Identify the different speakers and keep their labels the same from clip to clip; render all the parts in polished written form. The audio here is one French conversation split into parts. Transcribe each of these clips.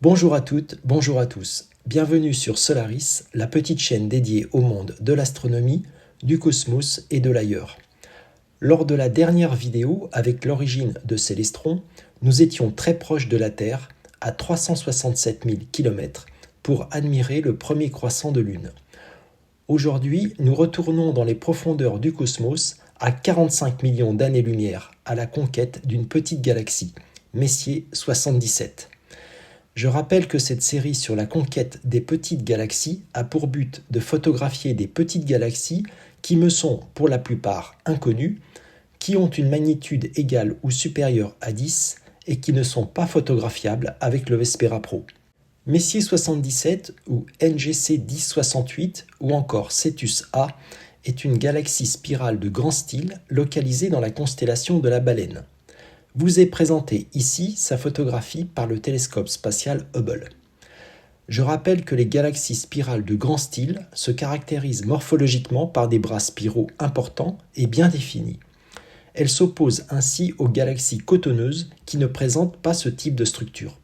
Speaker 1: Bonjour à toutes, bonjour à tous. Bienvenue sur Solaris, la petite chaîne dédiée au monde de l'astronomie, du cosmos et de l'ailleurs. Lors de la dernière vidéo avec l'origine de Célestron, nous étions très proches de la Terre, à 367 000 km, pour admirer le premier croissant de Lune. Aujourd'hui, nous retournons dans les profondeurs du cosmos à 45 millions d'années-lumière à la conquête d'une petite galaxie, Messier 77. Je rappelle que cette série sur la conquête des petites galaxies a pour but de photographier des petites galaxies qui me sont pour la plupart inconnues, qui ont une magnitude égale ou supérieure à 10 et qui ne sont pas photographiables avec le Vespera Pro. Messier 77 ou NGC 1068 ou encore Cetus A est une galaxie spirale de grand style localisée dans la constellation de la Baleine. Vous est présentée ici sa photographie par le télescope spatial Hubble. Je rappelle que les galaxies spirales de grand style se caractérisent morphologiquement par des bras spiraux importants et bien définis. Elles s'opposent ainsi aux galaxies cotonneuses qui ne présentent pas ce type de structure.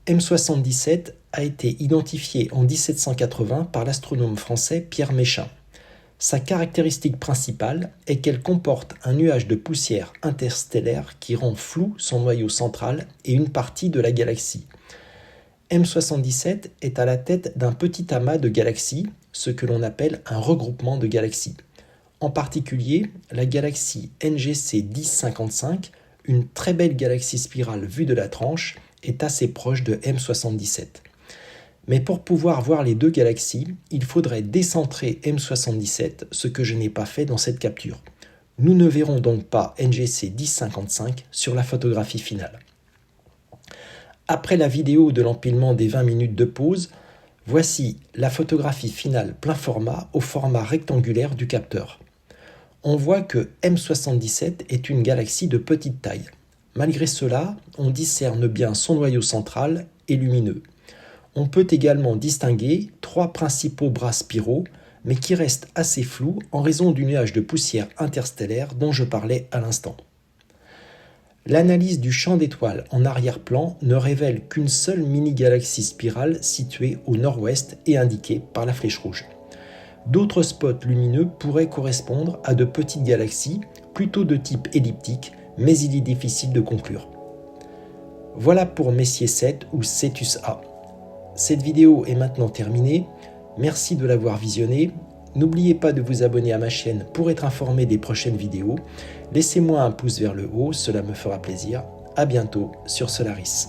Speaker 1: M77 a été identifié en 1780 par l'astronome français Pierre Méchain. Sa caractéristique principale est qu'elle comporte un nuage de poussière interstellaire qui rend flou son noyau central et une partie de la galaxie. M77 est à la tête d'un petit amas de galaxies, ce que l'on appelle un regroupement de galaxies. En particulier, la galaxie NGC 1055, une très belle galaxie spirale vue de la tranche, est assez proche de M77. Mais pour pouvoir voir les deux galaxies, il faudrait décentrer M77, ce que je n'ai pas fait dans cette capture. Nous ne verrons donc pas NGC 1055 sur la photographie finale. Après la vidéo de l'empilement des 20 minutes de pause, voici la photographie finale plein format au format rectangulaire du capteur. On voit que M77 est une galaxie de petite taille. Malgré cela, on discerne bien son noyau central et lumineux. On peut également distinguer trois principaux bras spiraux, mais qui restent assez flous en raison du nuage de poussière interstellaire dont je parlais à l'instant. L'analyse du champ d'étoiles en arrière-plan ne révèle qu'une seule mini-galaxie spirale située au nord-ouest et indiquée par la flèche rouge. D'autres spots lumineux pourraient correspondre à de petites galaxies, plutôt de type elliptique, mais il est difficile de conclure. Voilà pour Messier 7 ou Cetus A. Cette vidéo est maintenant terminée. Merci de l'avoir visionnée. N'oubliez pas de vous abonner à ma chaîne pour être informé des prochaines vidéos. Laissez-moi un pouce vers le haut, cela me fera plaisir. À bientôt sur Solaris.